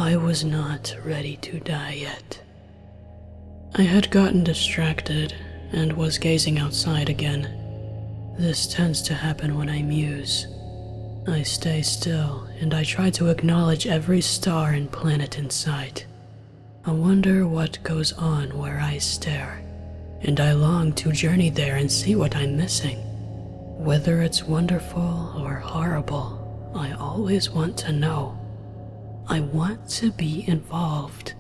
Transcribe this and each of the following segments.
I was not ready to die yet. I had gotten distracted and was gazing outside again. This tends to happen when I muse. I stay still and I try to acknowledge every star and planet in sight. I wonder what goes on where I stare, and I long to journey there and see what I'm missing. Whether it's wonderful or horrible, I always want to know. I want to be involved.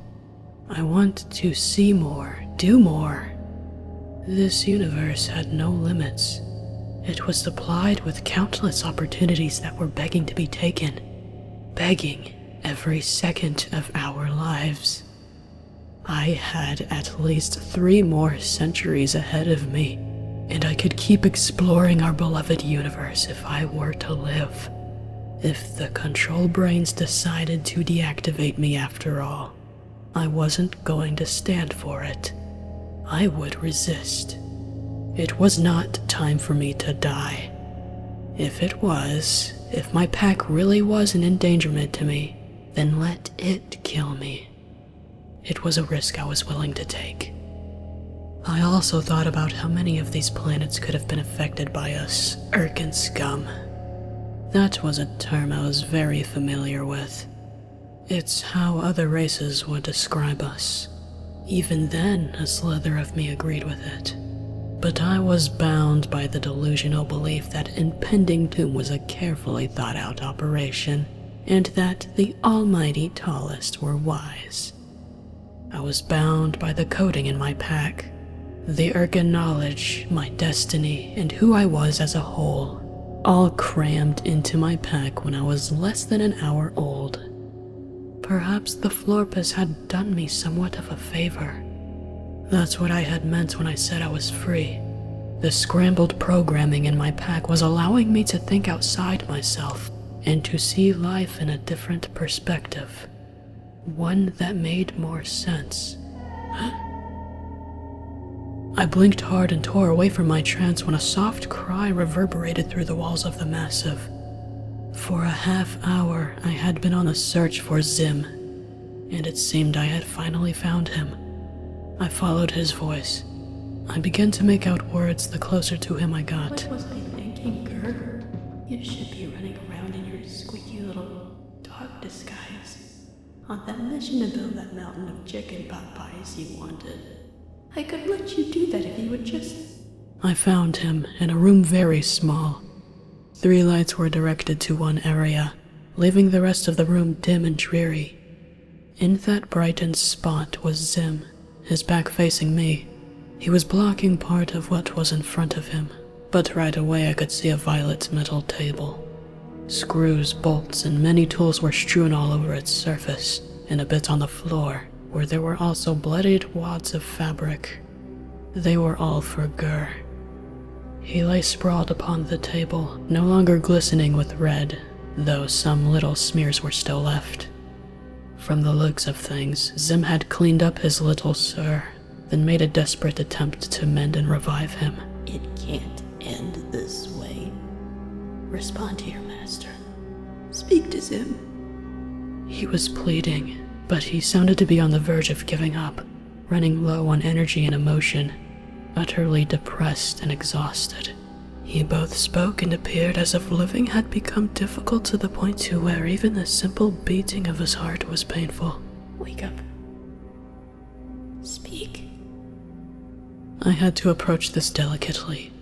I want to see more, do more. This universe had no limits. It was supplied with countless opportunities that were begging to be taken, begging every second of our lives. I had at least 3 more centuries ahead of me, and I could keep exploring our beloved universe if I were to live. If the control brains decided to deactivate me after all, I wasn't going to stand for it. I would resist. It was not time for me to die. If it was, if my pack really was an endangerment to me, then let it kill me. It was a risk I was willing to take. I also thought about how many of these planets could have been affected by us Irken scum. That was a term I was very familiar with. It's how other races would describe us. Even then, a slither of me agreed with it. But I was bound by the delusional belief that impending doom was a carefully thought out operation, and that the almighty tallest were wise. I was bound by the coding in my pack, the Irken knowledge, my destiny, and who I was as a whole, all crammed into my pack when I was less than an hour old. Perhaps the Florpus had done me somewhat of a favor. That's what I had meant when I said I was free. The scrambled programming in my pack was allowing me to think outside myself and to see life in a different perspective. One that made more sense. I blinked hard and tore away from my trance when a soft cry reverberated through the walls of the massive. For a half hour, I had been on a search for Zim, and it seemed I had finally found him. I followed his voice. I began to make out words the closer to him I got. What was I thinking, Ger? You should be running around in your squeaky little dog disguise. On that mission to build that mountain of chicken pot pies you wanted. I could let you do that if you would just... I found him in a room very small. 3 lights were directed to one area, leaving the rest of the room dim and dreary. In that brightened spot was Zim, his back facing me. He was blocking part of what was in front of him, but right away I could see a violet metal table. Screws, bolts, and many tools were strewn all over its surface, and a bit on the floor, where there were also bloodied wads of fabric. They were all for Ger. He lay sprawled upon the table, no longer glistening with red, though some little smears were still left. From the looks of things, Zim had cleaned up his little sir, then made a desperate attempt to mend and revive him. It can't end this way. Respond to your master. Speak to Zim. He was pleading, but he sounded to be on the verge of giving up, running low on energy and emotion, utterly depressed and exhausted. He both spoke and appeared as if living had become difficult to the point to where even the simple beating of his heart was painful. Wake up. Speak. I had to approach this delicately.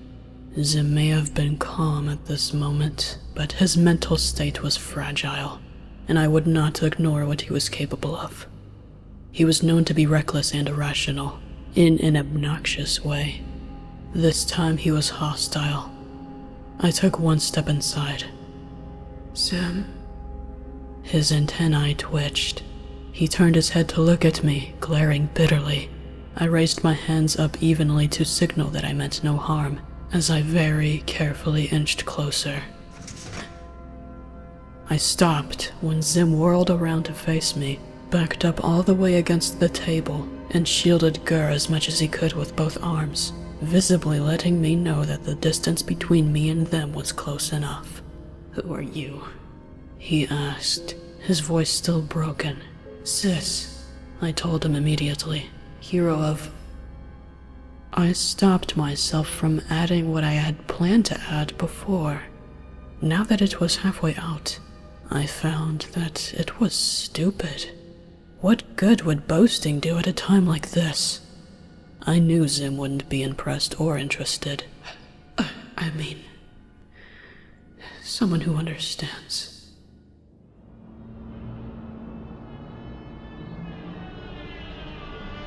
Zim may have been calm at this moment, but his mental state was fragile, and I would not ignore what he was capable of. He was known to be reckless and irrational, in an obnoxious way. This time he was hostile. I took one step inside. Zim. His antennae twitched. He turned his head to look at me, glaring bitterly. I raised my hands up evenly to signal that I meant no harm, as I very carefully inched closer. I stopped when Zim whirled around to face me, backed up all the way against the table, and shielded Ger as much as he could with both arms, visibly letting me know that the distance between me and them was close enough. Who are you? He asked, his voice still broken. Syss, I told him immediately, hero of... I stopped myself from adding what I had planned to add before. Now that it was halfway out, I found that it was stupid. What good would boasting do at a time like this? I knew Zim wouldn't be impressed or interested. I mean, someone who understands.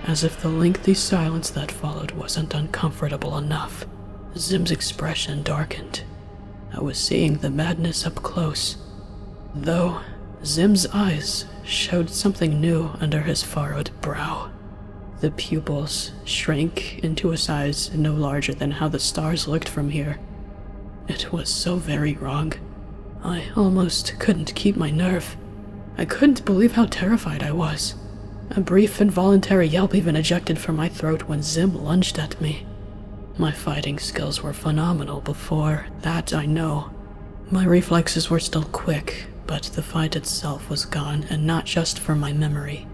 As if the lengthy silence that followed wasn't uncomfortable enough, Zim's expression darkened. I was seeing the madness up close, though Zim's eyes showed something new under his furrowed brow. The pupils shrank into a size no larger than how the stars looked from here. It was so very wrong. I almost couldn't keep my nerve. I couldn't believe how terrified I was. A brief involuntary yelp even ejected from my throat when Zim lunged at me. My fighting skills were phenomenal before that, I know. My reflexes were still quick, but the fight itself was gone, and not just from my memory.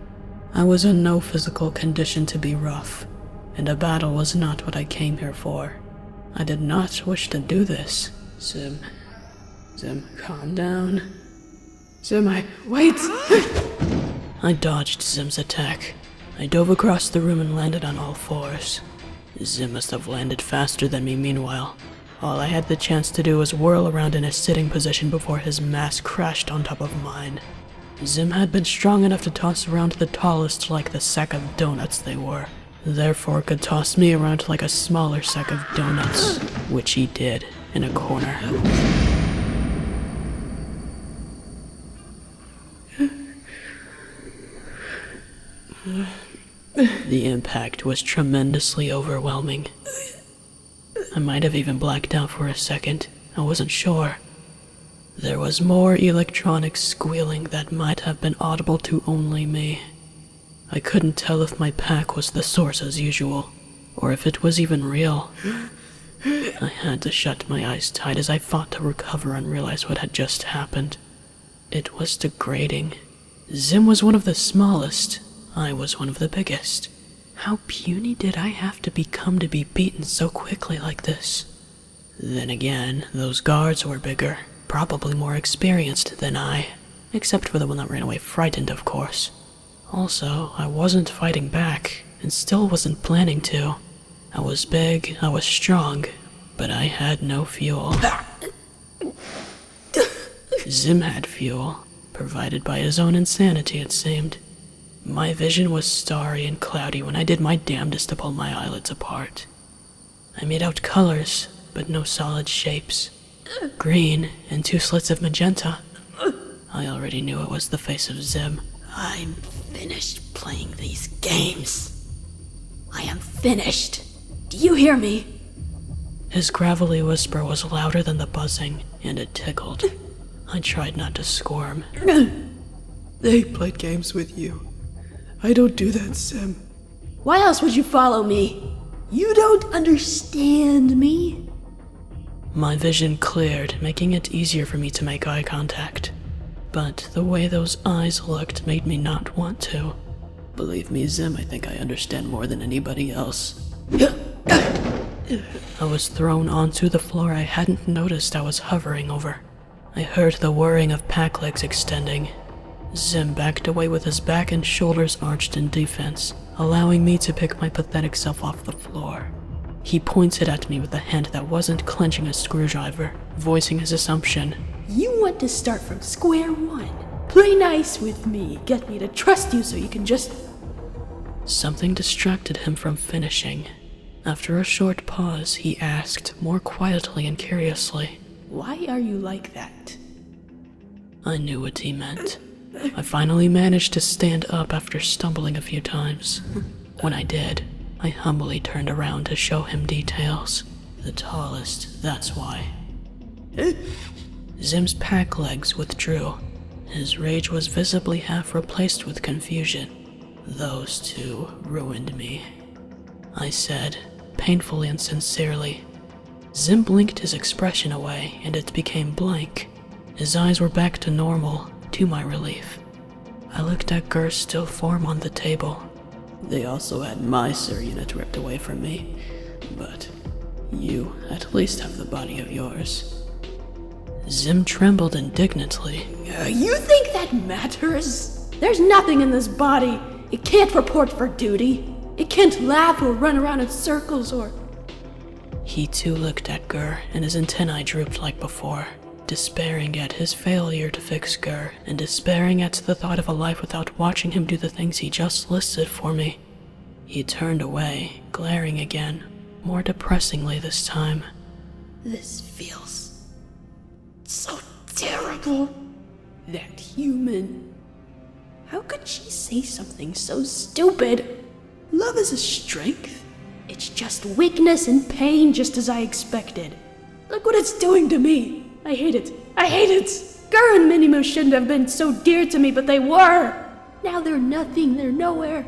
I was in no physical condition to be rough, and a battle was not what I came here for. I did not wish to do this. Zim, calm down. Zim, wait! I dodged Zim's attack. I dove across the room and landed on all fours. Zim must have landed faster than me meanwhile. All I had the chance to do was whirl around in a sitting position before his mass crashed on top of mine. Zim had been strong enough to toss around the tallest like the sack of donuts they were, therefore could toss me around like a smaller sack of donuts, which he did in a corner. The impact was tremendously overwhelming. I might have even blacked out for a second. I wasn't sure. There was more electronic squealing that might have been audible to only me. I couldn't tell if my pack was the source as usual, or if it was even real. I had to shut my eyes tight as I fought to recover and realize what had just happened. It was degrading. Zim was one of the smallest. I was one of the biggest. How puny did I have to become to be beaten so quickly like this? Then again, those guards were bigger, probably more experienced than I, except for the one that ran away frightened, of course. Also, I wasn't fighting back, and still wasn't planning to. I was big, I was strong, but I had no fuel. Zim had fuel, provided by his own insanity, it seemed. My vision was starry and cloudy when I did my damnedest to pull my eyelids apart. I made out colors, but no solid shapes. Green and 2 slits of magenta. I already knew it was the face of Zim. I'm finished playing these games. I am finished. Do you hear me? His gravelly whisper was louder than the buzzing, and it tickled. I tried not to squirm. They played games with you. I don't do that, Zim. Why else would you follow me? You don't understand me. My vision cleared, making it easier for me to make eye contact. But the way those eyes looked made me not want to. Believe me, Zim, I think I understand more than anybody else. I was thrown onto the floor I hadn't noticed I was hovering over. I heard the whirring of pack legs extending. Zim backed away with his back and shoulders arched in defense, allowing me to pick my pathetic self off the floor. He pointed at me with a hand that wasn't clenching a screwdriver, voicing his assumption. You want to start from square one. Play nice with me. Get me to trust you so you can just... Something distracted him from finishing. After a short pause, he asked, more quietly and curiously, Why are you like that? I knew what he meant. I finally managed to stand up after stumbling a few times. When I did, I humbly turned around to show him details. The tallest, that's why. Zim's pack legs withdrew. His rage was visibly half replaced with confusion. Those two ruined me, I said, painfully and sincerely. Zim blinked his expression away, and it became blank. His eyes were back to normal, to my relief. I looked at Gur's still form on the table. They also had my Syss unit ripped away from me, but you at least have the body of yours. Zim trembled indignantly. You think that matters? There's nothing in this body. It can't report for duty. It can't laugh or run around in circles or... He too looked at Gur, and his antennae drooped like before, despairing at his failure to fix Gur, and despairing at the thought of a life without watching him do the things he just listed for me. He turned away, glaring again, more depressingly this time. This feels so terrible. That human. How could she say something so stupid? Love is a strength. It's just weakness and pain, just as I expected. Look what it's doing to me. I hate it. I hate it. Gur and Minimu shouldn't have been so dear to me, but they were. Now they're nothing. They're nowhere.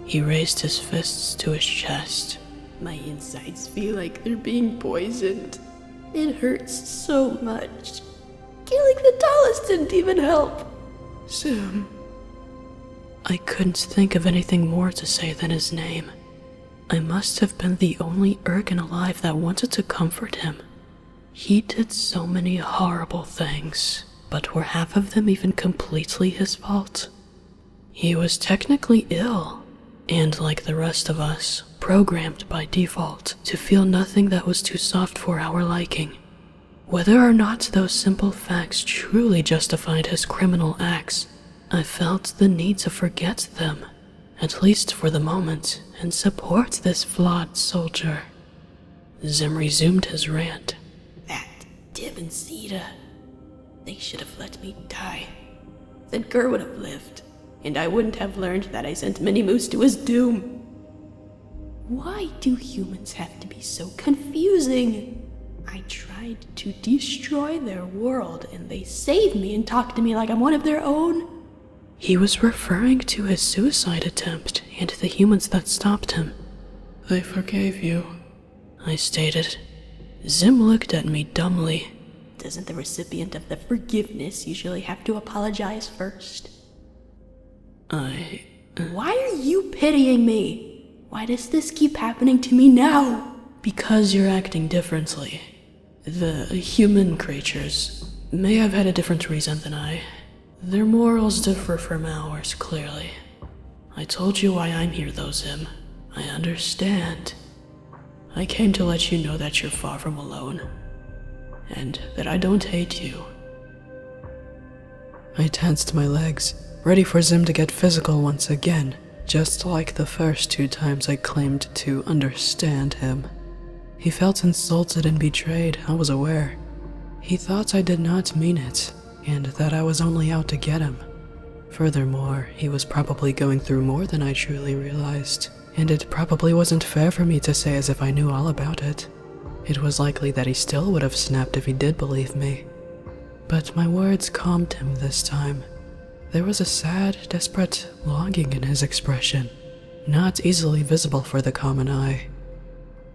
He raised his fists to his chest. My insides feel like they're being poisoned. It hurts so much. Killing the tallest didn't even help. Zim. I couldn't think of anything more to say than his name. I must have been the only Irken alive that wanted to comfort him. He did so many horrible things, but were half of them even completely his fault? He was technically ill, and like the rest of us, programmed by default to feel nothing that was too soft for our liking. Whether or not those simple facts truly justified his criminal acts, I felt the need to forget them, at least for the moment, and support this flawed soldier. Zim resumed his rant. That Dim and Sita, they should have let me die. Then Gur would have lived, and I wouldn't have learned that I sent Minimus to his doom. Why do humans have to be so confusing? I tried to destroy their world, and they saved me and talked to me like I'm one of their own. He was referring to his suicide attempt and the humans that stopped him. They forgave you, I stated. Zim looked at me dumbly. Doesn't the recipient of the forgiveness usually have to apologize first? Why are you pitying me? Why does this keep happening to me now? Because you're acting differently. The human creatures may have had a different reason than I. Their morals differ from ours, clearly. I told you why I'm here, though, Zim. I understand. I came to let you know that you're far from alone, and that I don't hate you. I tensed my legs, ready for Zim to get physical once again, just like the first 2 times I claimed to understand him. He felt insulted and betrayed, I was aware. He thought I did not mean it, and that I was only out to get him. Furthermore, he was probably going through more than I truly realized, and it probably wasn't fair for me to say as if I knew all about it. It was likely that he still would have snapped if he did believe me. But my words calmed him this time. There was a sad, desperate longing in his expression, not easily visible for the common eye.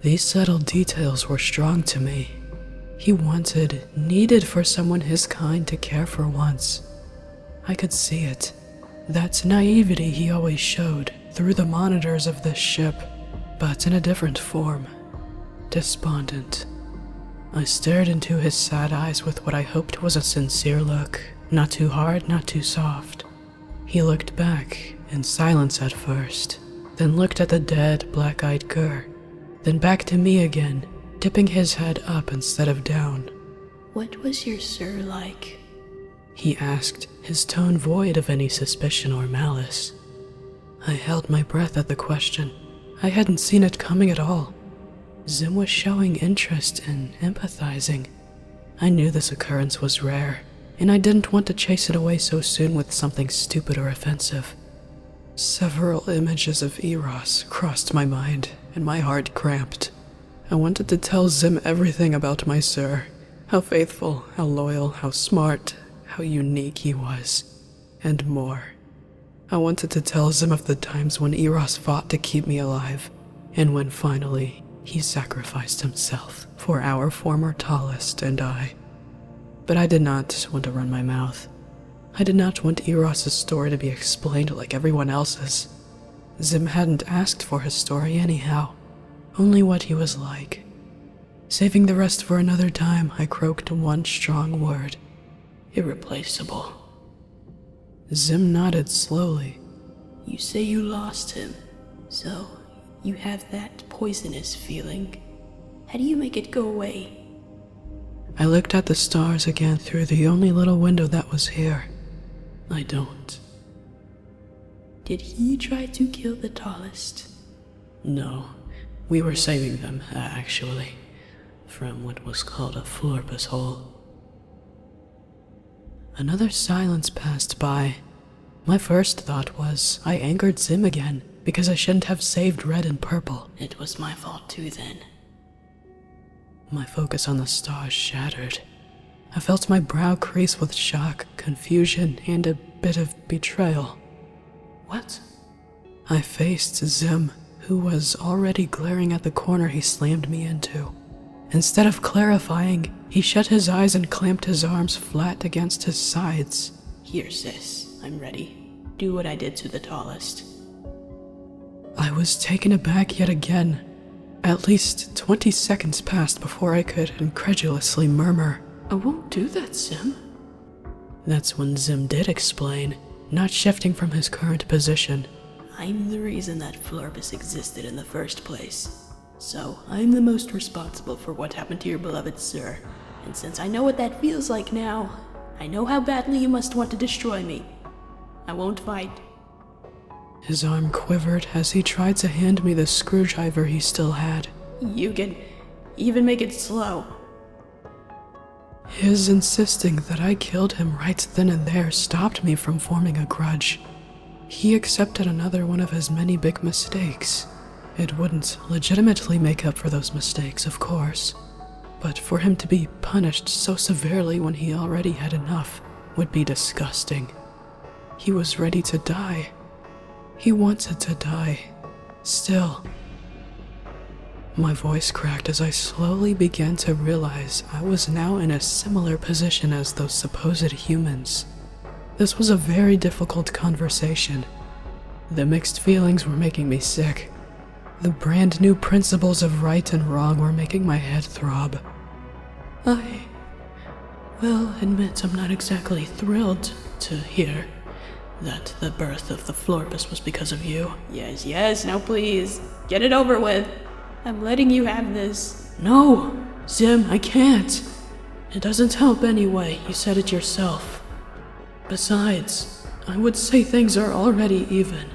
These subtle details were strong to me. He wanted, needed for someone his kind to care for once. I could see it. That naivety he always showed through the monitors of this ship, but in a different form. Despondent. I stared into his sad eyes with what I hoped was a sincere look. Not too hard, not too soft. He looked back, in silence at first, then looked at the dead, black-eyed Gur, then back to me again, tipping his head up instead of down. What was your Syss like? He asked, his tone void of any suspicion or malice. I held my breath at the question. I hadn't seen it coming at all. Zim was showing interest and empathizing. I knew this occurrence was rare, and I didn't want to chase it away so soon with something stupid or offensive. Several images of Eros crossed my mind, and my heart cramped. I wanted to tell Zim everything about my Syss, how faithful, how loyal, how smart, how unique he was, and more. I wanted to tell Zim of the times when Eros fought to keep me alive, and when finally he sacrificed himself for our former tallest and I. But I did not want to run my mouth. I did not want Eros's story to be explained like everyone else's. Zim hadn't asked for his story anyhow, only what he was like. Saving the rest for another time, I croaked one strong word. Irreplaceable. Zim nodded slowly. You say you lost him, so you have that poisonous feeling. How do you make it go away? I looked at the stars again through the only little window that was here. I don't. Did he try to kill the tallest? No, we were saving them, actually, from what was called a Florbus hole. Another silence passed by. My first thought was I angered Zim again because I shouldn't have saved red and purple. It was my fault too then. My focus on the stars shattered. I felt my brow crease with shock, confusion, and a bit of betrayal. What? I faced Zim, who was already glaring at the corner he slammed me into. Instead of clarifying, he shut his eyes and clamped his arms flat against his sides. Here, Syss, I'm ready. Do what I did to the tallest. I was taken aback yet again. At least 20 seconds passed before I could incredulously murmur, I won't do that, Zim. That's when Zim did explain, not shifting from his current position. I'm the reason that Florbus existed in the first place. So, I'm the most responsible for what happened to your beloved sir. And since I know what that feels like now, I know how badly you must want to destroy me. I won't fight. His arm quivered as he tried to hand me the screwdriver he still had. You can even make it slow. His insisting that I killed him right then and there stopped me from forming a grudge. He accepted another one of his many big mistakes. It wouldn't legitimately make up for those mistakes, of course, but for him to be punished so severely when he already had enough would be disgusting. He was ready to die. He wanted to die. Still. My voice cracked as I slowly began to realize I was now in a similar position as those supposed humans. This was a very difficult conversation. The mixed feelings were making me sick. The brand new principles of right and wrong were making my head throb. I will admit I'm not exactly thrilled to hear that the birth of the Florbus was because of you. Yes, now please, get it over with. I'm letting you have this. No, Zim, I can't. It doesn't help anyway, you said it yourself. Besides, I would say things are already even.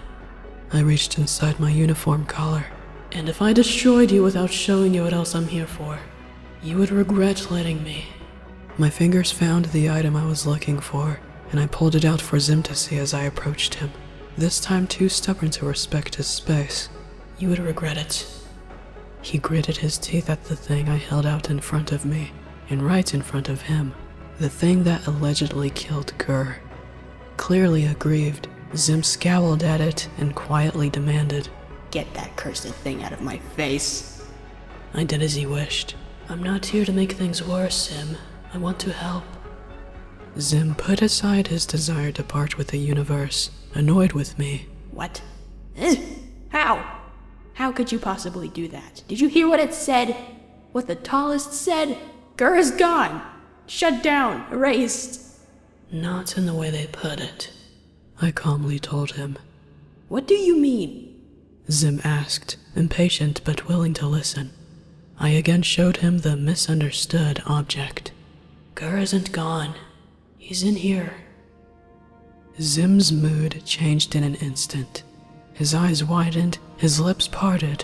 I reached inside my uniform collar. And if I destroyed you without showing you what else I'm here for, you would regret letting me. My fingers found the item I was looking for, and I pulled it out for Zim to see as I approached him, this time too stubborn to respect his space. You would regret it. He gritted his teeth at the thing I held out in front of me, and right in front of him, the thing that allegedly killed Gur. Clearly aggrieved, Zim scowled at it and quietly demanded, Get that cursed thing out of my face. I did as he wished. I'm not here to make things worse, Zim. I want to help. Zim put aside his desire to part with the universe, annoyed with me. What? How? How could you possibly do that? Did you hear what it said? What the tallest said? Gur is gone! Shut down! Erased! Not in the way they put it. I calmly told him. What do you mean? Zim asked, impatient but willing to listen. I again showed him the misunderstood object. Gur isn't gone. He's in here. Zim's mood changed in an instant. His eyes widened, his lips parted.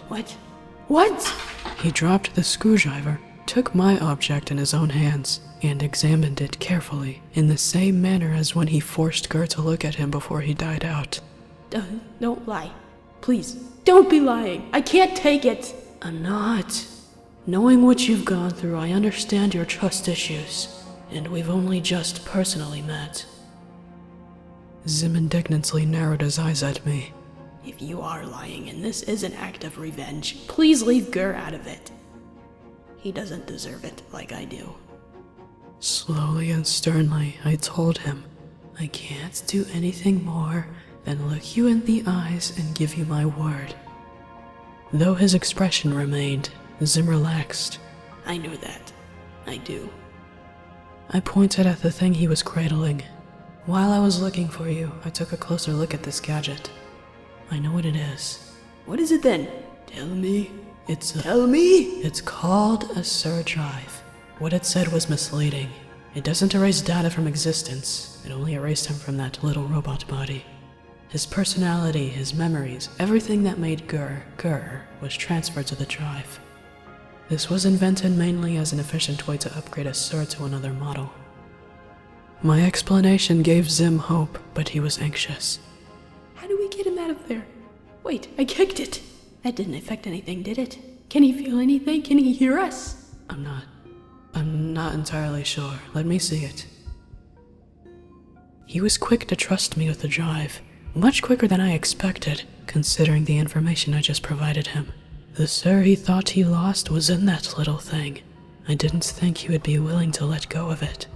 What? He dropped the screwdriver, took my object in his own hands, and examined it carefully, in the same manner as when he forced Gur to look at him before he died out. Don't lie. Please, don't be lying. I can't take it. I'm not. Knowing what you've gone through, I understand your trust issues, and we've only just personally met. Zim indignantly narrowed his eyes at me. If you are lying and this is an act of revenge, please leave Gur out of it. He doesn't deserve it like I do. Slowly and sternly, I told him, I can't do anything more than look you in the eyes and give you my word. Though his expression remained, Zim relaxed. I know that. I do. I pointed at the thing he was cradling. While I was looking for you, I took a closer look at this gadget. I know what it is. What is it then? Tell me. Tell me! It's called a Syss drive. What it said was misleading. It doesn't erase data from existence. It only erased him from that little robot body. His personality, his memories, everything that made Gur was transferred to the drive. This was invented mainly as an efficient way to upgrade a Syss to another model. My explanation gave Zim hope, but he was anxious. How do we get him out of there? Wait, I kicked it. That didn't affect anything, did it? Can he feel anything? Can he hear us? I'm not entirely sure. Let me see it. He was quick to trust me with the drive, much quicker than I expected, considering the information I just provided him. The Syss he thought he lost was in that little thing. I didn't think he would be willing to let go of it.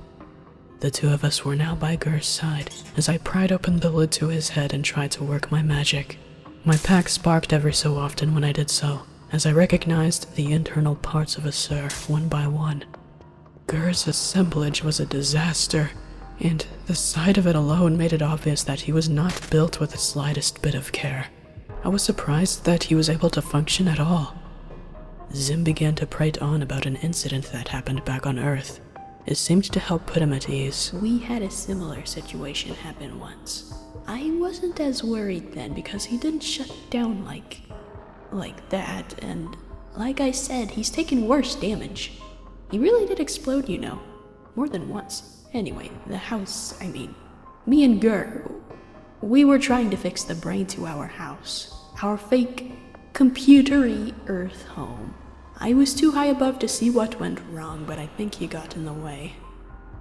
The two of us were now by Gur's side, as I pried open the lid to his head and tried to work my magic. My pack sparked every so often when I did so, as I recognized the internal parts of a Syss one by one. Gur's assemblage was a disaster, and the sight of it alone made it obvious that he was not built with the slightest bit of care. I was surprised that he was able to function at all. Zim began to prate on about an incident that happened back on Earth. It seemed to help put him at ease. We had a similar situation happen once. I wasn't as worried then because he didn't shut down like that, and like I said, he's taken worse damage. He really did explode, you know. More than once. Anyway, the house, me and Gur, we were trying to fix the brain to our house. Our fake, computer-y Earth home. I was too high above to see what went wrong, but I think he got in the way.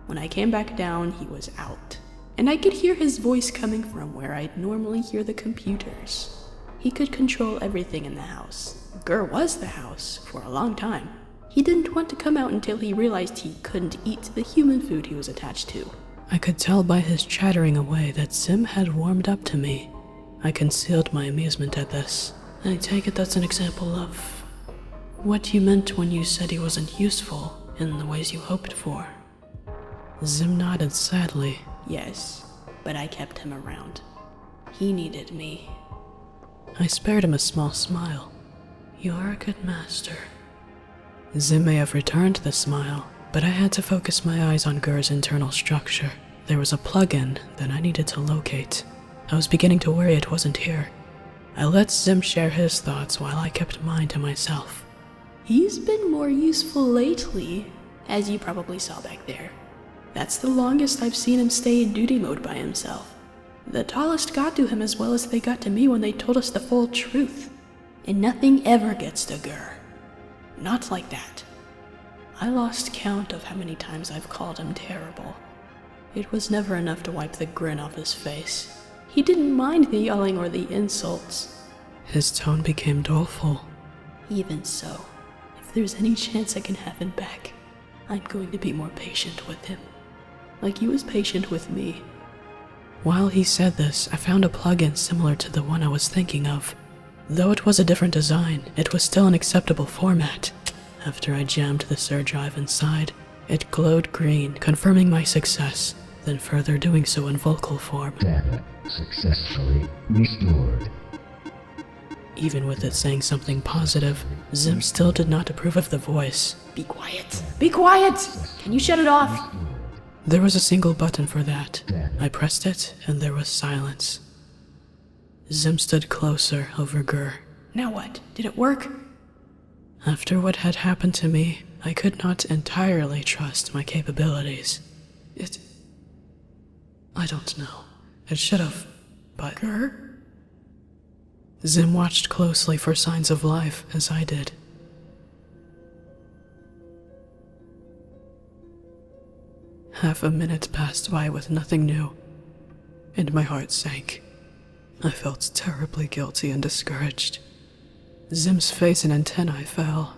When I came back down, he was out. And I could hear his voice coming from where I'd normally hear the computers. He could control everything in the house. Gur was the house for a long time. He didn't want to come out until he realized he couldn't eat the human food he was attached to. I could tell by his chattering away that Zim had warmed up to me. I concealed my amusement at this. I take it that's an example of what you meant when you said he wasn't useful in the ways you hoped for. Zim nodded sadly. Yes, but I kept him around. He needed me. I spared him a small smile. You're a good master. Zim may have returned the smile, but I had to focus my eyes on Gur's internal structure. There was a plug-in that I needed to locate. I was beginning to worry it wasn't here. I let Zim share his thoughts while I kept mine to myself. He's been more useful lately, as you probably saw back there. That's the longest I've seen him stay in duty mode by himself. The tallest got to him as well as they got to me when they told us the full truth. And nothing ever gets to Gur. Not like that. I lost count of how many times I've called him terrible. It was never enough to wipe the grin off his face. He didn't mind the yelling or the insults. His tone became doleful. Even so, if there's any chance I can have him back, I'm going to be more patient with him. Like he was patient with me. While he said this, I found a plugin similar to the one I was thinking of. Though it was a different design, it was still an acceptable format. After I jammed the Syss drive inside, it glowed green, confirming my success, then further doing so in vocal form. Data successfully restored. Even with it saying something positive, Zim still did not approve of the voice. Be quiet! Be quiet! Can you shut it off? There was a single button for that. I pressed it, and there was silence. Zim stood closer over Gur. Now what? Did it work? After what had happened to me, I could not entirely trust my capabilities. I don't know. It should have, but... Gur? Zim watched closely for signs of life, as I did. Half a minute passed by with nothing new, and my heart sank. I felt terribly guilty and discouraged. Zim's face and antennae fell.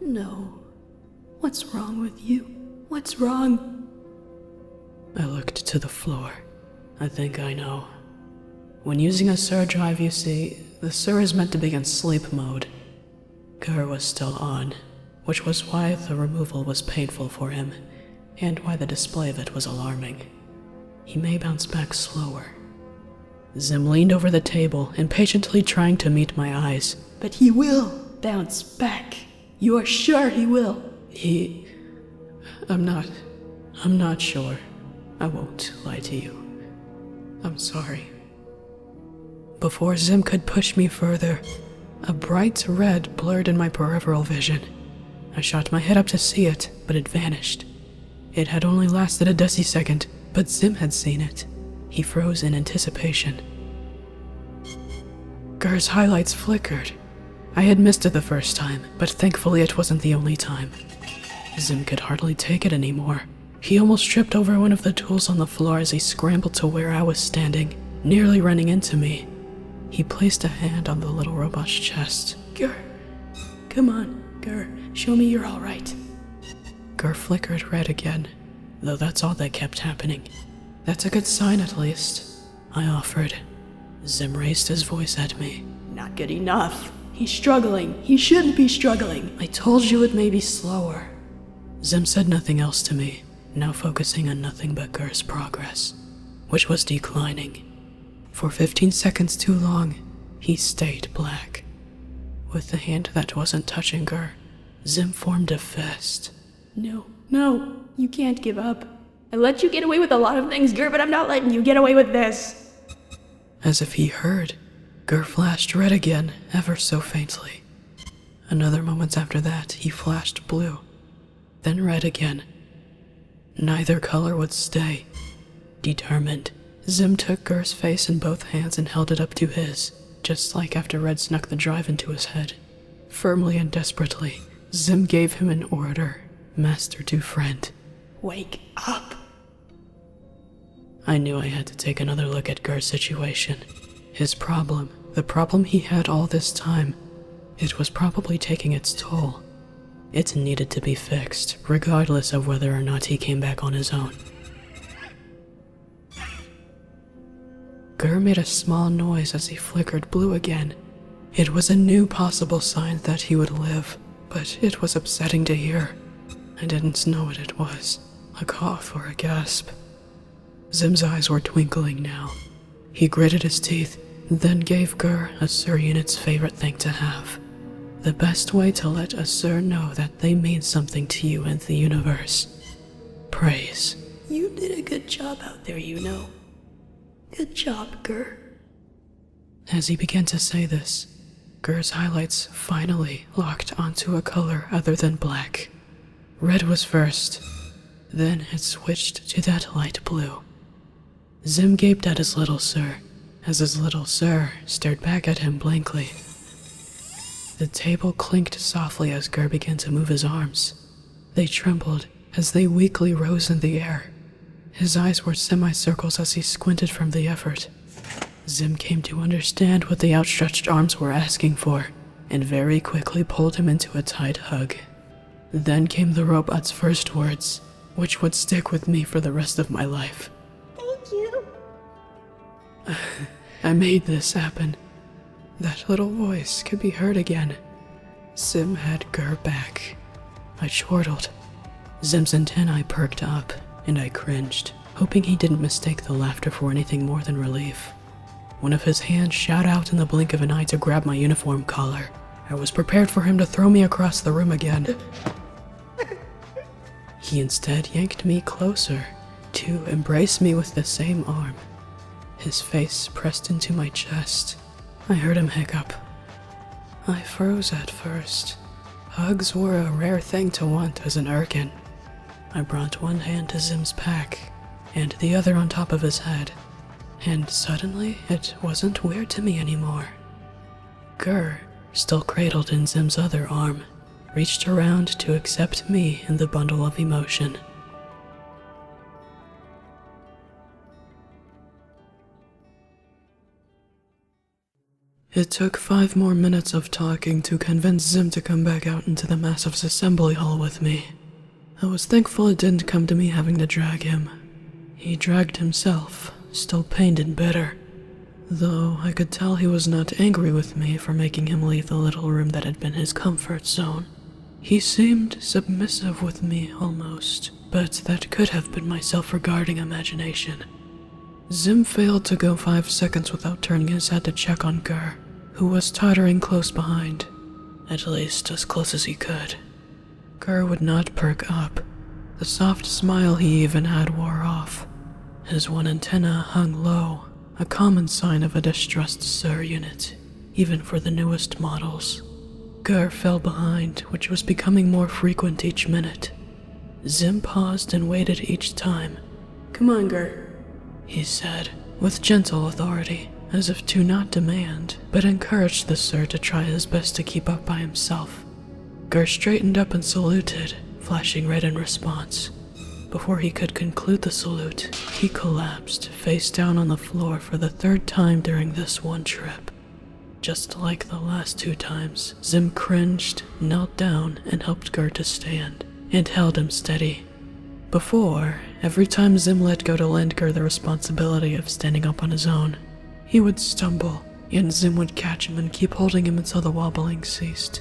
No. What's wrong with you? What's wrong? I looked to the floor. I think I know. When using a Syss drive, you see, the Syss is meant to be in sleep mode. Gur was still on, which was why the removal was painful for him, and why the display of it was alarming. He may bounce back slower. Zim leaned over the table, impatiently trying to meet my eyes. But he will bounce back. You are sure he will? I'm not sure. I won't lie to you. I'm sorry. Before Zim could push me further, a bright red blurred in my peripheral vision. I shot my head up to see it, but it vanished. It had only lasted a decisecond, but Zim had seen it. He froze in anticipation. Gur's highlights flickered. I had missed it the first time, but thankfully it wasn't the only time. Zim could hardly take it anymore. He almost tripped over one of the tools on the floor as he scrambled to where I was standing, nearly running into me. He placed a hand on the little robot's chest. Gur, come on, Gur, show me you're all right. Gur flickered red again, though that's all that kept happening. That's a good sign at least, I offered. Zim raised his voice at me. Not good enough. He's struggling. He shouldn't be struggling. I told you it may be slower. Zim said nothing else to me, now focusing on nothing but Gur's progress, which was declining. For 15 seconds too long, he stayed black. With the hand that wasn't touching Gur, Zim formed a fist. No, you can't give up. I let you get away with a lot of things, Gur, but I'm not letting you get away with this. As if he heard, Gur flashed red again, ever so faintly. Another moment after that, he flashed blue, then red again. Neither color would stay. Determined, Zim took Gur's face in both hands and held it up to his, just like after Red snuck the drive into his head. Firmly and desperately, Zim gave him an order, master to friend. Wake up. I knew I had to take another look at Gur's situation. His problem, the problem he had all this time, it was probably taking its toll. It needed to be fixed, regardless of whether or not he came back on his own. Gur made a small noise as he flickered blue again. It was a new possible sign that he would live, but it was upsetting to hear. I didn't know what it was, a cough or a gasp. Zim's eyes were twinkling now. He gritted his teeth, then gave Gur a Syss unit's favorite thing to have. The best way to let a Syss know that they mean something to you and the universe. Praise. You did a good job out there, you know. Good job, Gur. As he began to say this, Gur's highlights finally locked onto a color other than black. Red was first, then it switched to that light blue. Zim gaped at his little Syss, as his little Syss stared back at him blankly. The table clinked softly as Gur began to move his arms. They trembled as they weakly rose in the air. His eyes were semicircles as he squinted from the effort. Zim came to understand what the outstretched arms were asking for, and very quickly pulled him into a tight hug. Then came the robot's first words, which would stick with me for the rest of my life. Thank you. I made this happen. That little voice could be heard again. Zim had Gur back. I chortled. Zim's antennae perked up, and I cringed, hoping he didn't mistake the laughter for anything more than relief. One of his hands shot out in the blink of an eye to grab my uniform collar. I was prepared for him to throw me across the room again. He instead yanked me closer, to embrace me with the same arm. His face pressed into my chest. I heard him hiccup. I froze at first. Hugs were a rare thing to want as an Irken. I brought one hand to Zim's pack, and the other on top of his head, and suddenly it wasn't weird to me anymore. Gur, still cradled in Zim's other arm, reached around to accept me in the bundle of emotion. It took 5 more minutes of talking to convince Zim to come back out into the massive assembly hall with me. I was thankful it didn't come to me having to drag him. He dragged himself, still pained and bitter. Though I could tell he was not angry with me for making him leave the little room that had been his comfort zone. He seemed submissive with me almost, but that could have been my self-regarding imagination. Zim failed to go 5 seconds without turning his head to check on Gur, who was tottering close behind, at least as close as he could. Gur would not perk up. The soft smile he even had wore off. His one antenna hung low, a common sign of a distressed SIR unit, even for the newest models. Gur fell behind, which was becoming more frequent each minute. Zim paused and waited each time. Come on, Gur, he said, with gentle authority, as if to not demand, but encourage the SIR to try his best to keep up by himself. Gur straightened up and saluted, flashing red in response. Before he could conclude the salute, he collapsed, face down on the floor for the 3rd time during this one trip. Just like the last 2 times, Zim cringed, knelt down, and helped Gur to stand, and held him steady. Before, every time Zim let go to lend Gur the responsibility of standing up on his own, he would stumble, and Zim would catch him and keep holding him until the wobbling ceased.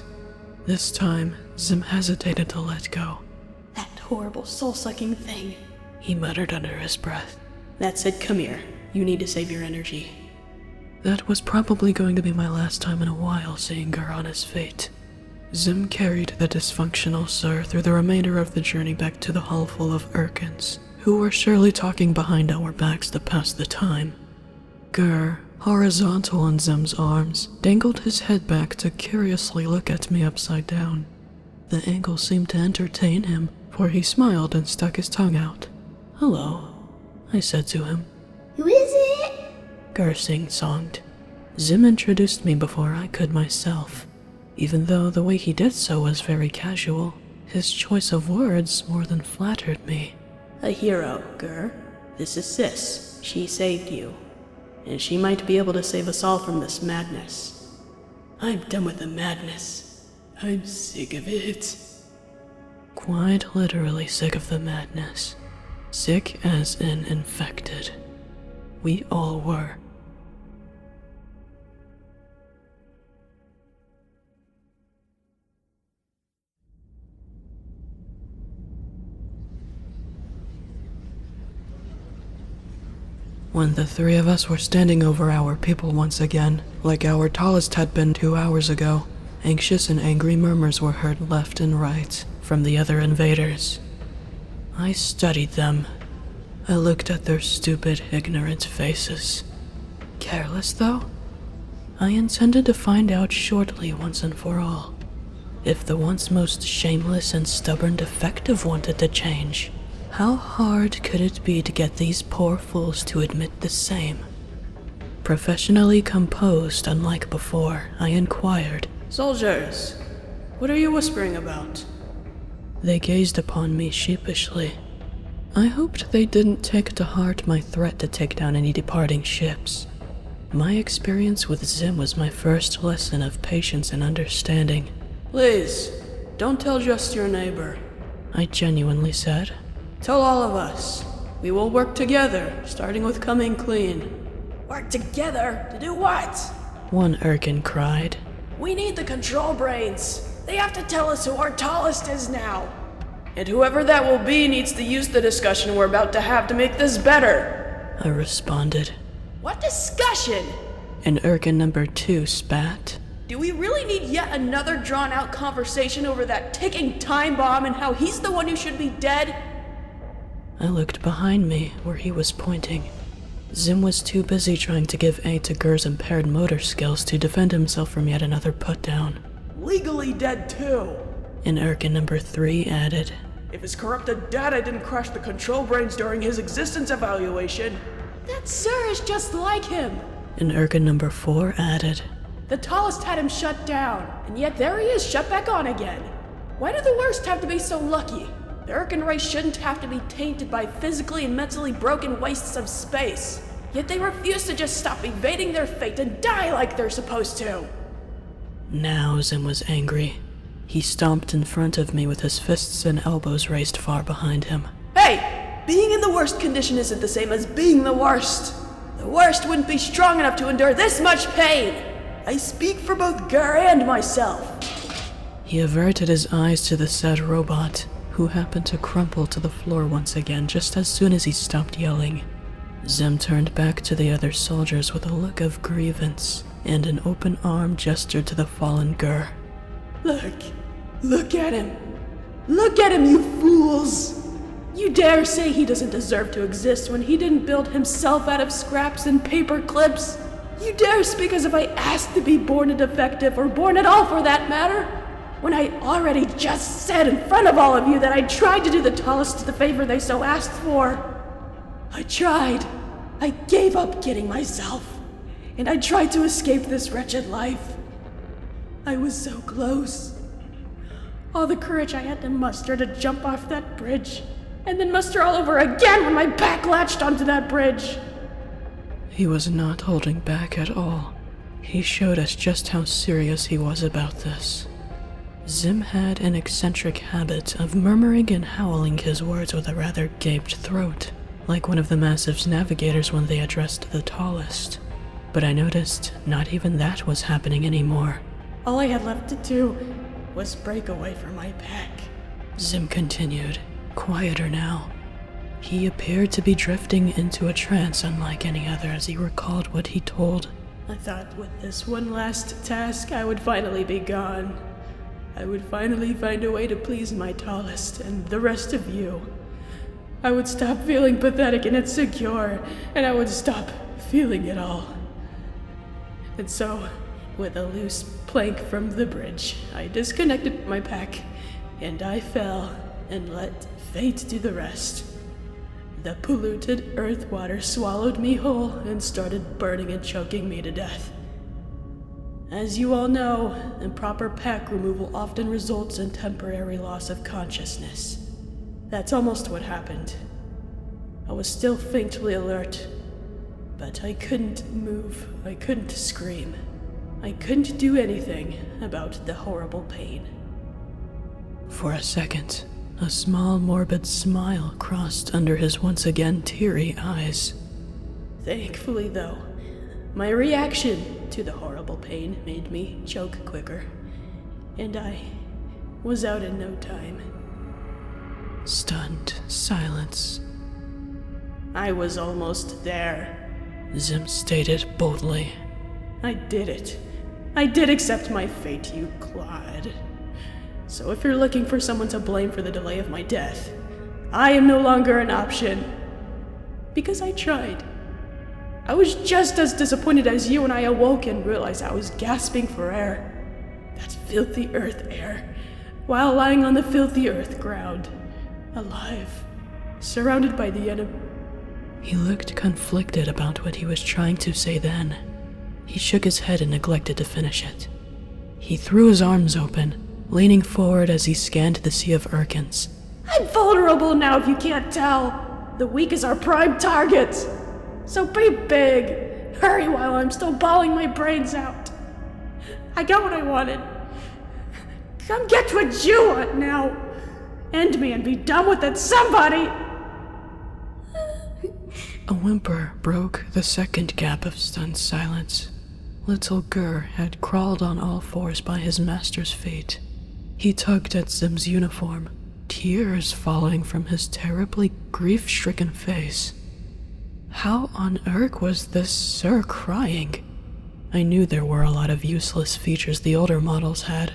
This time, Zim hesitated to let go. That horrible soul-sucking thing, he muttered under his breath. That said, come here. You need to save your energy. That was probably going to be my last time in a while seeing Gur on his fate. Zim carried the dysfunctional SIR through the remainder of the journey back to the hull full of Irkens, who were surely talking behind our backs to pass the time. Gur, horizontal in Zim's arms, dangled his head back to curiously look at me upside down. The angle seemed to entertain him, for he smiled and stuck his tongue out. "Hello," I said to him. Who is it? Gur sing-songed. Zim introduced me before I could myself, even though the way he did so was very casual. His choice of words more than flattered me. A hero, Gur. This is Syss. She saved you. And she might be able to save us all from this madness. I'm done with the madness. I'm sick of it. Quite literally sick of the madness. Sick as in infected. We all were. When the 3 of us were standing over our people once again, like our tallest had been 2 hours ago, anxious and angry murmurs were heard left and right from the other invaders. I studied them. I looked at their stupid, ignorant faces. Careless, though? I intended to find out shortly once and for all. If the once most shameless and stubborn defective wanted to change, how hard could it be to get these poor fools to admit the same? Professionally composed, unlike before, I inquired. Soldiers, what are you whispering about? They gazed upon me sheepishly. I hoped they didn't take to heart my threat to take down any departing ships. My experience with Zim was my first lesson of patience and understanding. Please, don't tell just your neighbor. I genuinely said. Tell all of us. We will work together, starting with coming clean. Work together? To do what? One Irken cried. We need the control brains. They have to tell us who our tallest is now. And whoever that will be needs to use the discussion we're about to have to make this better. I responded. What discussion? And Irken number 2 spat. Do we really need yet another drawn-out conversation over that ticking time bomb and how he's the one who should be dead? I looked behind me where he was pointing. Zim was too busy trying to give aid to Gur's impaired motor skills to defend himself from yet another put-down. Legally dead too. And Irken number 3 added. If his corrupted data didn't crash the control brains during his existence evaluation. That SIR is just like him. And Irken number 4 added. The tallest had him shut down, and yet there he is shut back on again. Why do the worst have to be so lucky? The Irken race shouldn't have to be tainted by physically and mentally broken wastes of space. Yet they refuse to just stop evading their fate and die like they're supposed to. Now Zim was angry. He stomped in front of me with his fists and elbows raised far behind him. Hey! Being in the worst condition isn't the same as being the worst. The worst wouldn't be strong enough to endure this much pain. I speak for both Gur and myself. He averted his eyes to the said robot, who happened to crumple to the floor once again just as soon as he stopped yelling. Zim turned back to the other soldiers with a look of grievance, and an open arm gestured to the fallen Gur. Look at him. Look at him, you fools! You dare say he doesn't deserve to exist when he didn't build himself out of scraps and paper clips? You dare speak as if I asked to be born a defective, or born at all for that matter? When I already just said in front of all of you that I tried to do the tallest the favor they so asked for. I tried. I gave up kidding myself. And I tried to escape this wretched life. I was so close. All the courage I had to muster to jump off that bridge, and then muster all over again when my back latched onto that bridge. He was not holding back at all. He showed us just how serious he was about this. Zim had an eccentric habit of murmuring and howling his words with a rather gaped throat, like one of the Massive's navigators when they addressed the tallest. But I noticed not even that was happening anymore. All I had left to do was break away from my pack. Zim continued, quieter now. He appeared to be drifting into a trance unlike any other as he recalled what he told. I thought with this one last task I would finally be gone. I would finally find a way to please my tallest and the rest of you. I would stop feeling pathetic and insecure, and I would stop feeling it all. And so, with a loose plank from the bridge, I disconnected my pack, and I fell and let fate do the rest. The polluted earth water swallowed me whole and started burning and choking me to death. As you all know, improper pack removal often results in temporary loss of consciousness. That's almost what happened. I was still faintly alert, but I couldn't move, I couldn't scream. I couldn't do anything about the horrible pain. For a second, a small morbid smile crossed under his once again teary eyes. Thankfully, though, my reaction to the horrible pain made me choke quicker, and I was out in no time. Stunned silence. I was almost there. Zim stated boldly. I did it. I did accept my fate, you clod. So if you're looking for someone to blame for the delay of my death, I am no longer an option. Because I tried. I was just as disappointed as you when I awoke and realized I was gasping for air. That filthy earth air, while lying on the filthy earth ground. Alive. Surrounded by the enemy. He looked conflicted about what he was trying to say then. He shook his head and neglected to finish it. He threw his arms open, leaning forward as he scanned the sea of Irkens. I'm vulnerable now if you can't tell. The weak is our prime target. So be big. Hurry while I'm still bawling my brains out. I got what I wanted. Come get what you want now. End me and be done with it, somebody! A whimper broke the second gap of stunned silence. Little Gur had crawled on all fours by his master's feet. He tugged at Zim's uniform, tears falling from his terribly grief-stricken face. How on earth was this Sir crying? I knew there were a lot of useless features the older models had,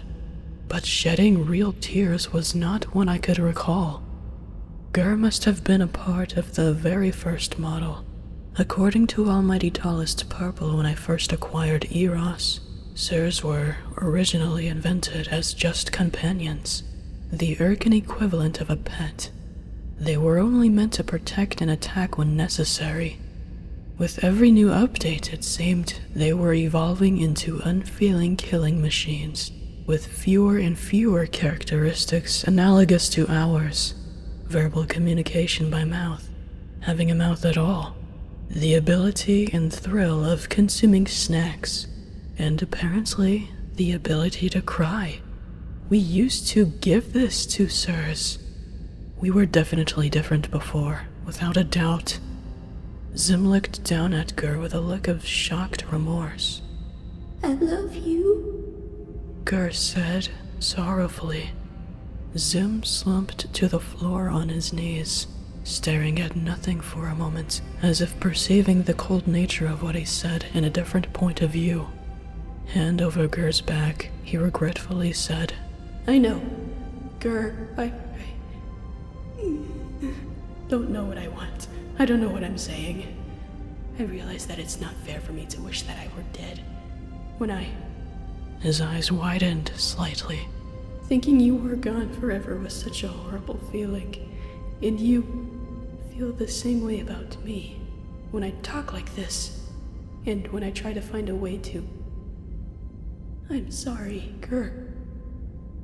but shedding real tears was not one I could recall. Gur must have been a part of the very first model. According to Almighty Tallest Purple, when I first acquired Eros, Syrs were originally invented as just companions, the Irken equivalent of a pet. They were only meant to protect and attack when necessary. With every new update, it seemed they were evolving into unfeeling killing machines, with fewer and fewer characteristics analogous to ours. Verbal communication by mouth, having a mouth at all, the ability and thrill of consuming snacks, and apparently the ability to cry. We used to give this to Syrs. We were definitely different before, without a doubt. Zim looked down at Gur with a look of shocked remorse. I love you. Gur said, sorrowfully. Zim slumped to the floor on his knees, staring at nothing for a moment, as if perceiving the cold nature of what he said in a different point of view. Hand over Gur's back, he regretfully said, I know. Gur, I don't know what I want. I don't know what I'm saying. I realize that it's not fair for me to wish that I were dead. His eyes widened slightly. Thinking you were gone forever was such a horrible feeling. And you feel the same way about me when I talk like this, and when I try to find a way to. I'm sorry, Gur.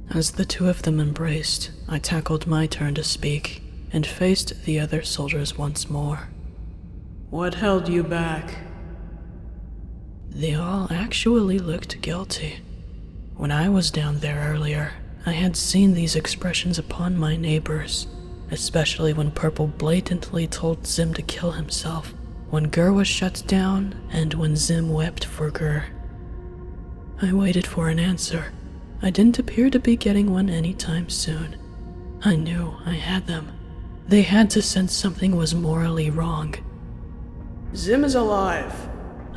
As the two of them embraced, I tackled my turn to speak and faced the other soldiers once more. What held you back? They all actually looked guilty. When I was down there earlier, I had seen these expressions upon my neighbors, especially when Purple blatantly told Zim to kill himself, when Gur was shut down, and when Zim wept for Gur. I waited for an answer. I didn't appear to be getting one anytime soon. I knew I had them. They had to sense something was morally wrong. Zim is alive,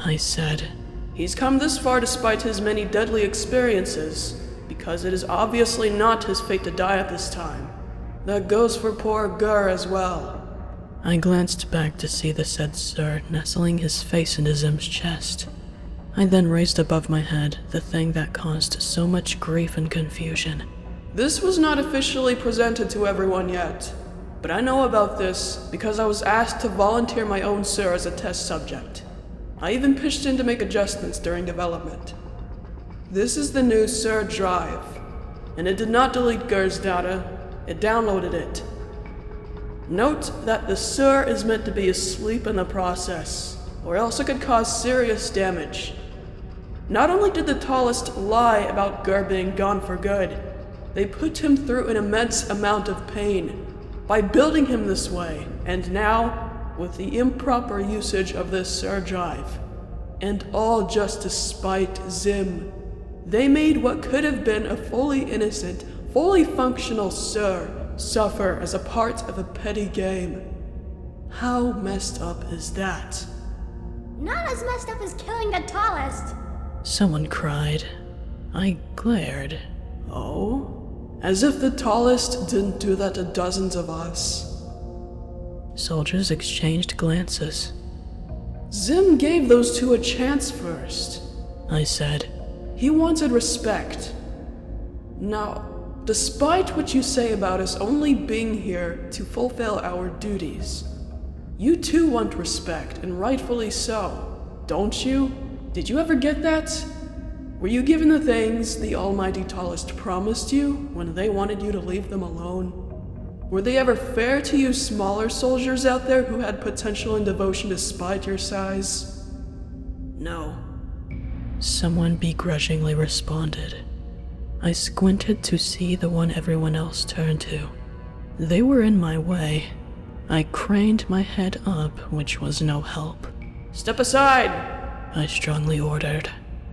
I said. He's come this far despite his many deadly experiences, because it is obviously not his fate to die at this time. That goes for poor Gur as well. I glanced back to see the said Sir nestling his face into Zim's chest. I then raised above my head the thing that caused so much grief and confusion. This was not officially presented to everyone yet, but I know about this because I was asked to volunteer my own Sir as a test subject. I even pitched in to make adjustments during development. This is the new Sir drive, and it did not delete Gur's data, it downloaded it. Note that the Sir is meant to be asleep in the process, or else it could cause serious damage. Not only did the tallest lie about Gur being gone for good, they put him through an immense amount of pain by building him this way, and now, with the improper usage of this Sir drive, and all just to spite Zim, they made what could have been a fully innocent, fully functional Sir suffer as a part of a petty game. How messed up is that? Not as messed up as killing the tallest. Someone cried. I glared. Oh? As if the tallest didn't do that to dozens of us. Soldiers exchanged glances. Zim gave those two a chance first, I said. He wanted respect. Now, despite what you say about us only being here to fulfill our duties, you too want respect, and rightfully so, don't you? Did you ever get that? Were you given the things the almighty tallest promised you when they wanted you to leave them alone? Were they ever fair to you smaller soldiers out there who had potential and devotion despite your size? No. Someone begrudgingly responded. I squinted to see the one everyone else turned to. They were in my way. I craned my head up, which was no help. Step aside, I strongly ordered.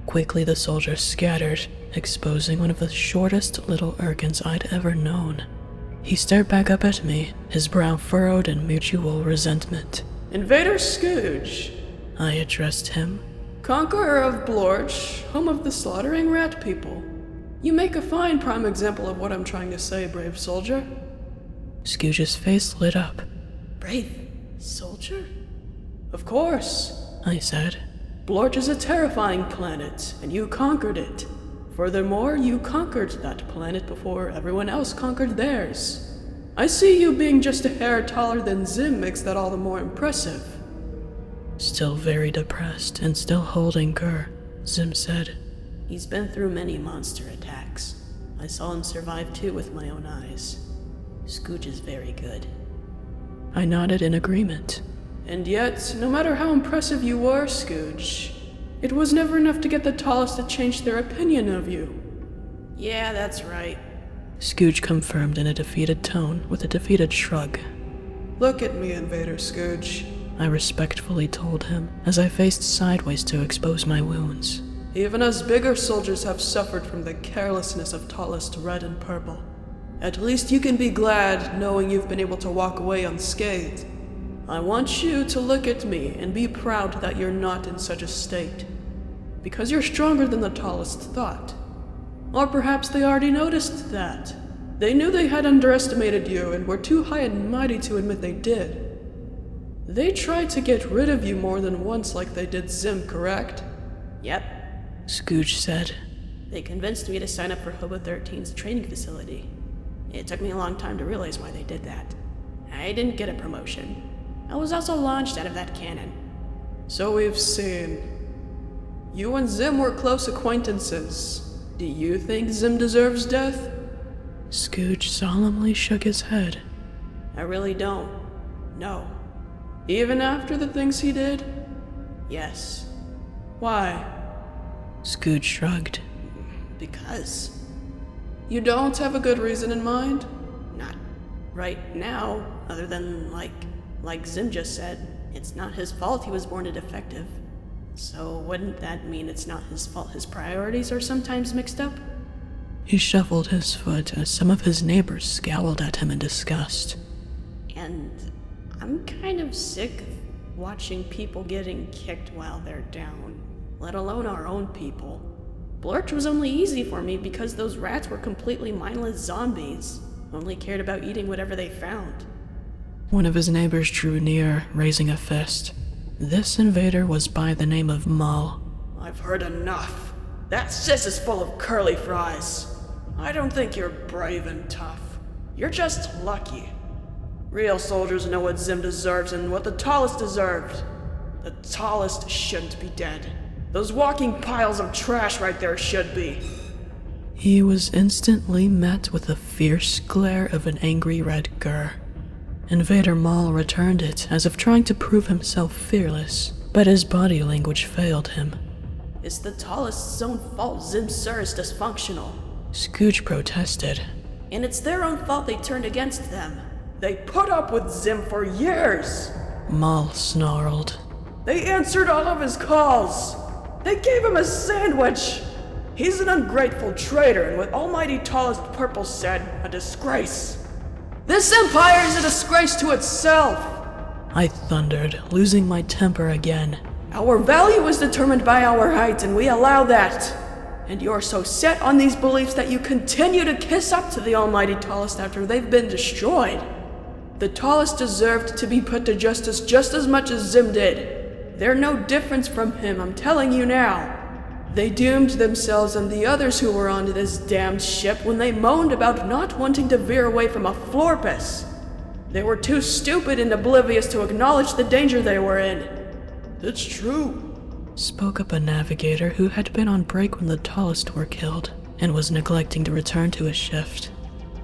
Quickly the soldiers scattered, exposing one of the shortest little Irkens I'd ever known. He stared back up at me, his brow furrowed in mutual resentment. Invader Scooge, I addressed him. Conqueror of Blorch, home of the slaughtering rat people. You make a fine prime example of what I'm trying to say, brave soldier. Scooge's face lit up. Brave soldier? Of course, I said. Blorch is a terrifying planet, and you conquered it. Furthermore, you conquered that planet before everyone else conquered theirs. I see you being just a hair taller than Zim makes that all the more impressive. Still very depressed and still holding Gur, Zim said. He's been through many monster attacks. I saw him survive too with my own eyes. Scooge is very good. I nodded in agreement. And yet, no matter how impressive you were, Scooge, it was never enough to get the tallest to change their opinion of you. Yeah, that's right. Scooge confirmed in a defeated tone with a defeated shrug. Look at me, Invader Scooge, I respectfully told him as I faced sideways to expose my wounds. Even us bigger soldiers have suffered from the carelessness of tallest red and purple. At least you can be glad knowing you've been able to walk away unscathed. I want you to look at me and be proud that you're not in such a state. Because you're stronger than the tallest thought. Or perhaps they already noticed that. They knew they had underestimated you and were too high and mighty to admit they did. They tried to get rid of you more than once like they did Zim, correct? Yep. Scooge said. They convinced me to sign up for Hobo 13's training facility. It took me a long time to realize why they did that. I didn't get a promotion. I was also launched out of that cannon. So we've seen. You and Zim were close acquaintances. Do you think Zim deserves death? Scooge solemnly shook his head. I really don't. No. Even after the things he did? Yes. Why? Scooge shrugged. Because. You don't have a good reason in mind? Not right now, other than like Zim just said, it's not his fault he was born a defective. So wouldn't that mean it's not his fault his priorities are sometimes mixed up? He shuffled his foot as some of his neighbors scowled at him in disgust. And I'm kind of sick of watching people getting kicked while they're down, let alone our own people. Blurch was only easy for me because those rats were completely mindless zombies, only cared about eating whatever they found. One of his neighbors drew near, raising a fist. This invader was by the name of Mal. I've heard enough. That Syss is full of curly fries. I don't think you're brave and tough. You're just lucky. Real soldiers know what Zim deserves and what the tallest deserved. The tallest shouldn't be dead. Those walking piles of trash right there should be. He was instantly met with a fierce glare of an angry red gur. Invader Mal returned it as if trying to prove himself fearless, but his body language failed him. It's the tallest's own fault Zim Sir is dysfunctional. Scooge protested. And it's their own fault they turned against them. They put up with Zim for years. Mal snarled. They answered all of his calls. They gave him a sandwich. He's an ungrateful traitor and what Almighty Tallest Purple said, a disgrace. This empire is a disgrace to itself. I thundered, losing my temper again. Our value is determined by our height, and we allow that. And you're so set on these beliefs that you continue to kiss up to the Almighty Tallest after they've been destroyed. The Tallest deserved to be put to justice just as much as Zim did. They're no difference from him, I'm telling you now. They doomed themselves and the others who were on this damned ship when they moaned about not wanting to veer away from a floorpiss. They were too stupid and oblivious to acknowledge the danger they were in. It's true, spoke up a navigator who had been on break when the Tallest were killed and was neglecting to return to his shift.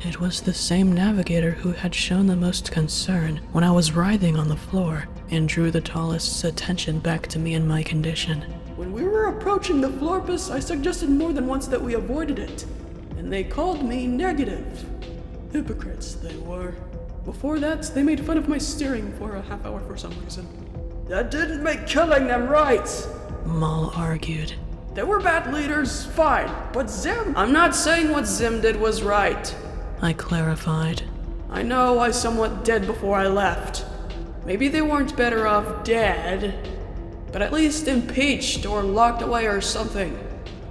It was the same navigator who had shown the most concern when I was writhing on the floor and drew the Tallest's attention back to me and my condition. When we were approaching the floorpiss, I suggested more than once that we avoided it, and they called me negative. Hypocrites, they were. Before that, they made fun of my steering for a half hour for some reason. That didn't make killing them right! Mal argued. They were bad leaders, fine, but Zim— I'm not saying what Zim did was right. I clarified. I know I somewhat did before I left. Maybe they weren't better off dead, but at least impeached or locked away or something.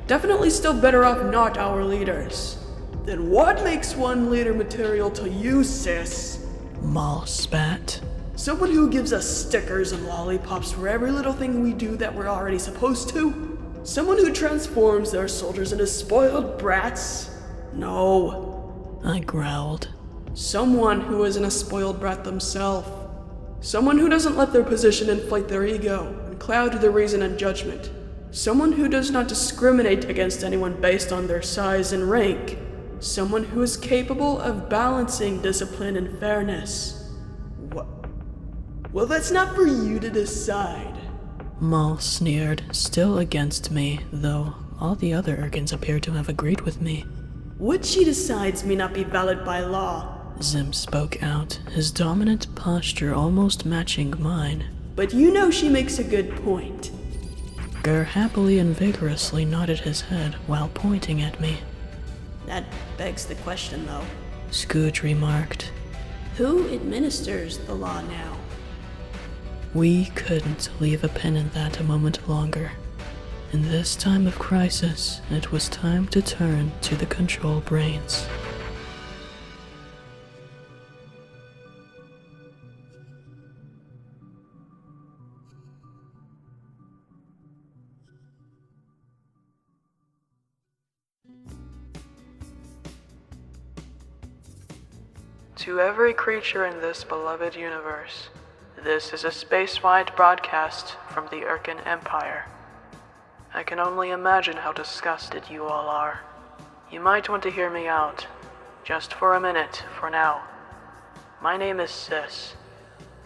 Definitely still better off not our leaders. Then what makes one leader material to you, Syss? Mal spat. Someone who gives us stickers and lollipops for every little thing we do that we're already supposed to? Someone who transforms their soldiers into spoiled brats? No. I growled. Someone who isn't a spoiled brat themselves. Someone who doesn't let their position inflate their ego and cloud their reason and judgment. Someone who does not discriminate against anyone based on their size and rank. Someone who is capable of balancing discipline and fairness. What? Well, that's not for you to decide. Mal sneered, still against me, though all the other Irkens appeared to have agreed with me. What she decides may not be valid by law. Zim spoke out, his dominant posture almost matching mine. But you know she makes a good point. Gur happily and vigorously nodded his head while pointing at me. That begs the question, though. Scooge remarked. Who administers the law now? We couldn't leave a pin in that a moment longer. In this time of crisis, it was time to turn to the control brains. To every creature in this beloved universe, this is a space-wide broadcast from the Irken Empire. I can only imagine how disgusted you all are. You might want to hear me out, just for a minute, for now. My name is Syss.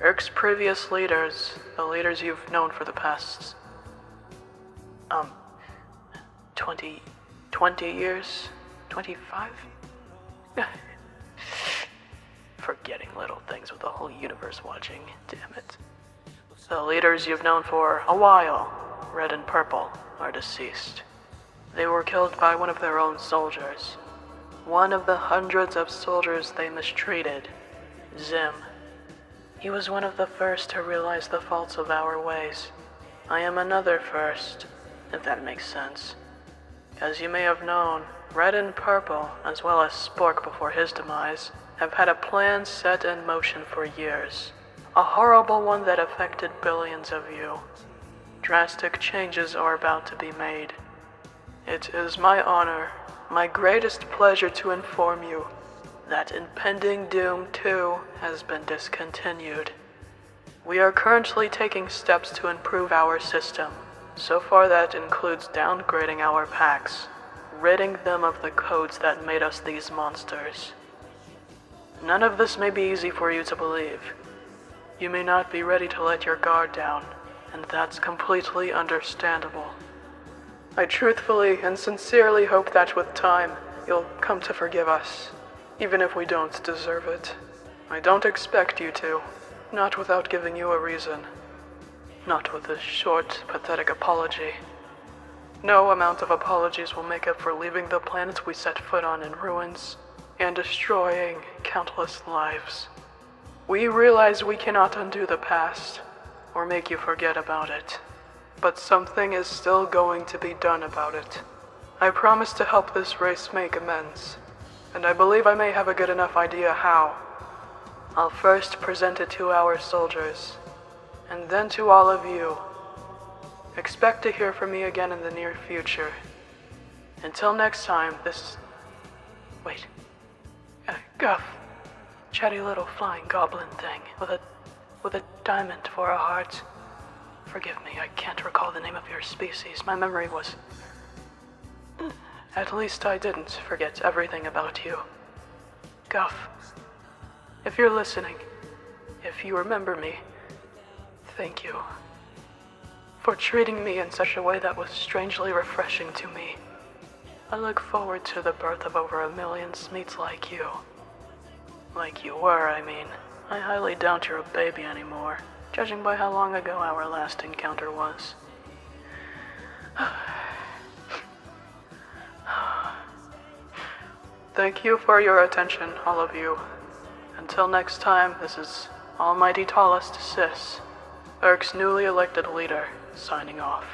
Irk's previous leaders, the leaders you've known for the past, 20 years? 25? Forgetting little things with the whole universe watching, damn it. The leaders you've known for a while, Red and Purple, are deceased. They were killed by one of their own soldiers. One of the hundreds of soldiers they mistreated, Zim. He was one of the first to realize the faults of our ways. I am another first, if that makes sense. As you may have known, Red and Purple, as well as Spork before his demise, have had a plan set in motion for years. A horrible one that affected billions of you. Drastic changes are about to be made. It is my honor, my greatest pleasure to inform you that impending doom too has been discontinued. We are currently taking steps to improve our system. So far that includes downgrading our packs, ridding them of the codes that made us these monsters. None of this may be easy for you to believe. You may not be ready to let your guard down, and that's completely understandable. I truthfully and sincerely hope that with time, you'll come to forgive us, even if we don't deserve it. I don't expect you to, not without giving you a reason. Not with a short, pathetic apology. No amount of apologies will make up for leaving the planet we set foot on in ruins, and destroying countless lives. We realize we cannot undo the past, or make you forget about it. But something is still going to be done about it. I promise to help this race make amends, and I believe I may have a good enough idea how. I'll first present it to our soldiers, and then to all of you. Expect to hear from me again in the near future. Until next time, Wait. Guff. Chatty little flying goblin thing with a diamond for a heart. Forgive me, I can't recall the name of your species. My memory was... At least I didn't forget everything about you. Guff, if you're listening, if you remember me, thank you. For treating me in such a way that was strangely refreshing to me. I look forward to the birth of over 1 million Smeets like you. Like you were, I mean. I highly doubt you're a baby anymore, judging by how long ago our last encounter was. Thank you for your attention, all of you. Until next time, this is Almighty Tallest Syss, Irk's newly elected leader, signing off.